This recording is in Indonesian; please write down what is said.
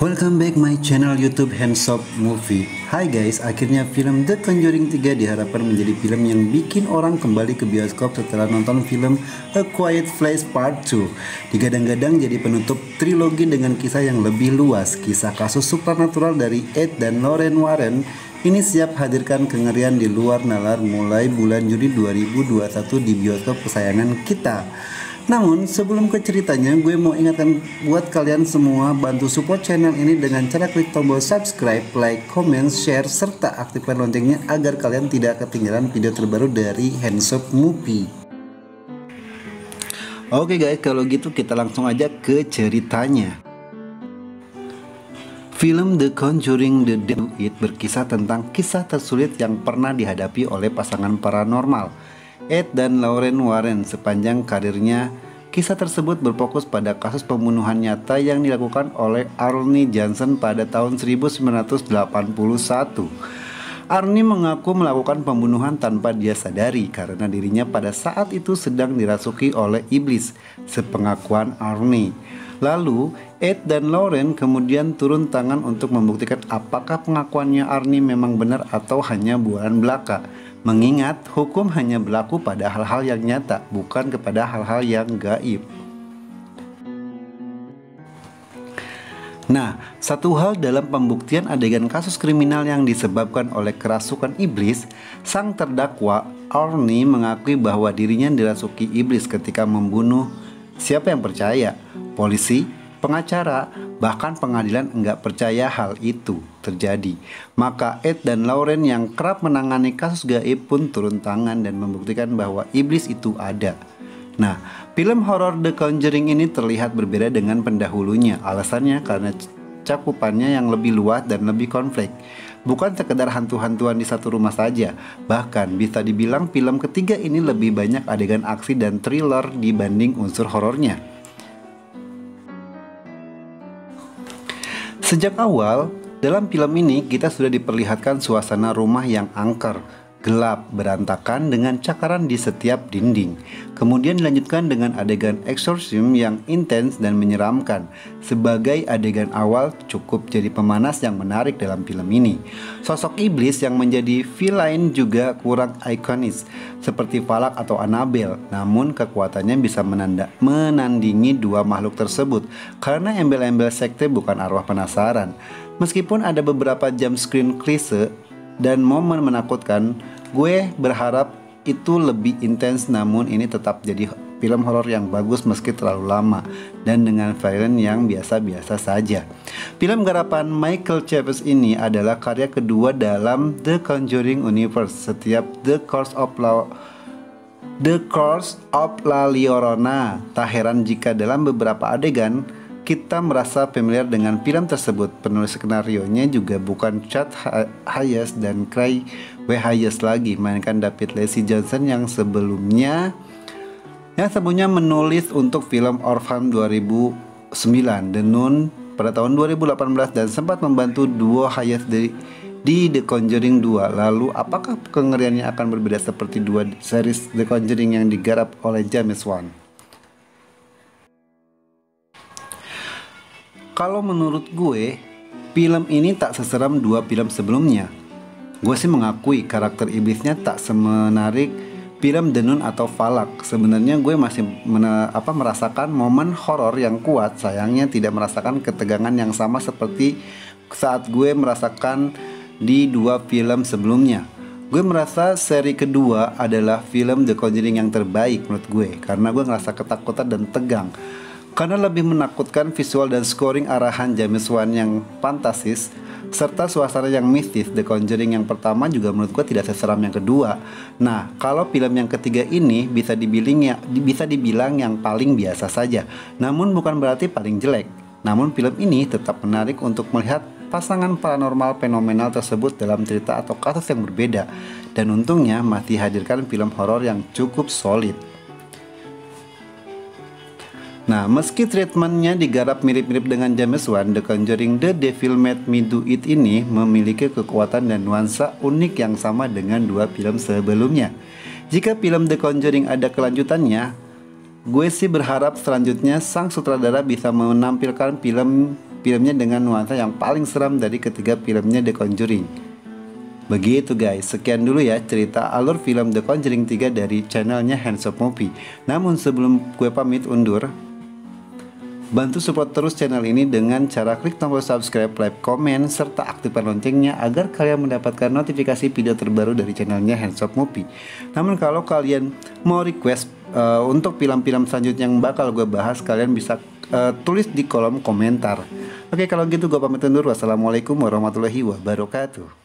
Welcome back my channel YouTube Handsop Movie. Hai guys, akhirnya film The Conjuring 3 diharapkan menjadi film yang bikin orang kembali ke bioskop setelah nonton film A Quiet Place Part 2. Digadang-gadang jadi penutup trilogi dengan kisah yang lebih luas. Kisah kasus supernatural dari Ed dan Lorraine Warren ini siap hadirkan kengerian di luar nalar mulai bulan Juni 2021 di bioskop kesayangan kita. Namun sebelum ke ceritanya, gue mau ingatkan buat kalian semua bantu support channel ini dengan cara klik tombol subscribe, like, comment, share, serta aktifkan loncengnya agar kalian tidak ketinggalan video terbaru dari Handsop Movie. Oke guys, kalau gitu kita langsung aja ke ceritanya. Film The Conjuring The Devil It berkisah tentang kisah tersulit yang pernah dihadapi oleh pasangan paranormal Ed dan Lorraine Warren sepanjang karirnya. Kisah tersebut berfokus pada kasus pembunuhan nyata yang dilakukan oleh Arnie Johnson pada tahun 1981. Arnie mengaku melakukan pembunuhan tanpa dia sadari karena dirinya pada saat itu sedang dirasuki oleh iblis, sepengakuan Arnie. Lalu, Ed dan Lorraine kemudian turun tangan untuk membuktikan apakah pengakuannya Arnie memang benar atau hanya bualan belaka. Mengingat hukum hanya berlaku pada hal-hal yang nyata, bukan kepada hal-hal yang gaib. Nah, satu hal dalam pembuktian adegan kasus kriminal yang disebabkan oleh kerasukan iblis, sang terdakwa Arnie mengakui bahwa dirinya dirasuki iblis ketika membunuh. Siapa yang percaya? Polisi, pengacara, bahkan pengadilan enggak percaya hal itu terjadi. Maka Ed dan Lorraine yang kerap menangani kasus gaib pun turun tangan dan membuktikan bahwa iblis itu ada. Nah, film horor The Conjuring ini terlihat berbeda dengan pendahulunya. Alasannya karena cakupannya yang lebih luas dan lebih konflik. Bukan sekedar hantu-hantuan di satu rumah saja. Bahkan bisa dibilang film ketiga ini lebih banyak adegan aksi dan thriller dibanding unsur horornya. Sejak awal, dalam film ini kita sudah diperlihatkan suasana rumah yang angker, gelap, berantakan dengan cakaran di setiap dinding. Kemudian dilanjutkan dengan adegan exorcism yang intens dan menyeramkan. Sebagai adegan awal cukup jadi pemanas yang menarik dalam film ini. Sosok iblis yang menjadi villain juga kurang ikonis seperti Falak atau Annabelle. Namun kekuatannya bisa menandingi dua makhluk tersebut karena embel-embel sekte bukan arwah penasaran. Meskipun ada beberapa jump screen klise dan momen menakutkan, gue berharap itu lebih intens, namun ini tetap jadi film horor yang bagus meski terlalu lama dan dengan varian yang biasa-biasa saja. Film garapan Michael Chaves ini adalah karya kedua dalam The Conjuring Universe. Setiap The Curse of La Llorona. Tak heran jika dalam beberapa adegan kita merasa familiar dengan film tersebut. Penulis skenarionya juga bukan Chad Hayes dan Craig W. Hayes lagi, melainkan David Leslie Johnson yang sebelumnya menulis untuk film Orphan 2009, The Nun pada tahun 2018 dan sempat membantu duo Hayes di The Conjuring 2. Lalu apakah kengeriannya akan berbeda seperti dua series The Conjuring yang digarap oleh James Wan? Kalau menurut gue, film ini tak seseram dua film sebelumnya. Gue sih mengakui karakter iblisnya tak semenarik film The Nun atau Falak. Sebenarnya gue masih merasakan momen horor yang kuat. Sayangnya tidak merasakan ketegangan yang sama seperti saat gue merasakan di dua film sebelumnya. Gue merasa seri kedua adalah film The Conjuring yang terbaik menurut gue, karena gue ngerasa ketakutan dan tegang. Karena lebih menakutkan visual dan scoring arahan James Wan yang fantastis serta suasana yang mistis. The Conjuring yang pertama juga menurut gue tidak seseram yang kedua. Nah, kalau film yang ketiga ini bisa dibilang yang paling biasa saja. Namun bukan berarti paling jelek. Namun film ini tetap menarik untuk melihat pasangan paranormal fenomenal tersebut dalam cerita atau kasus yang berbeda. Dan untungnya masih hadirkan film horor yang cukup solid. Nah, meski treatmentnya digarap mirip-mirip dengan James Wan, The Conjuring The Devil Made Me Do It ini memiliki kekuatan dan nuansa unik yang sama dengan dua film sebelumnya. Jika film The Conjuring ada kelanjutannya, gue sih berharap selanjutnya sang sutradara bisa menampilkan film filmnya dengan nuansa yang paling seram dari ketiga filmnya The Conjuring. Begitu guys, sekian dulu ya cerita alur film The Conjuring 3 dari channelnya Hands Up Movie. Namun sebelum gue pamit undur, bantu support terus channel ini dengan cara klik tombol subscribe, like, komen, serta aktifkan loncengnya agar kalian mendapatkan notifikasi video terbaru dari channelnya Hands Up Movie. Namun kalau kalian mau request untuk film-film selanjutnya yang bakal gue bahas, kalian bisa tulis di kolom komentar. Oke, kalau gitu gue pamit undur. Wassalamualaikum warahmatullahi wabarakatuh.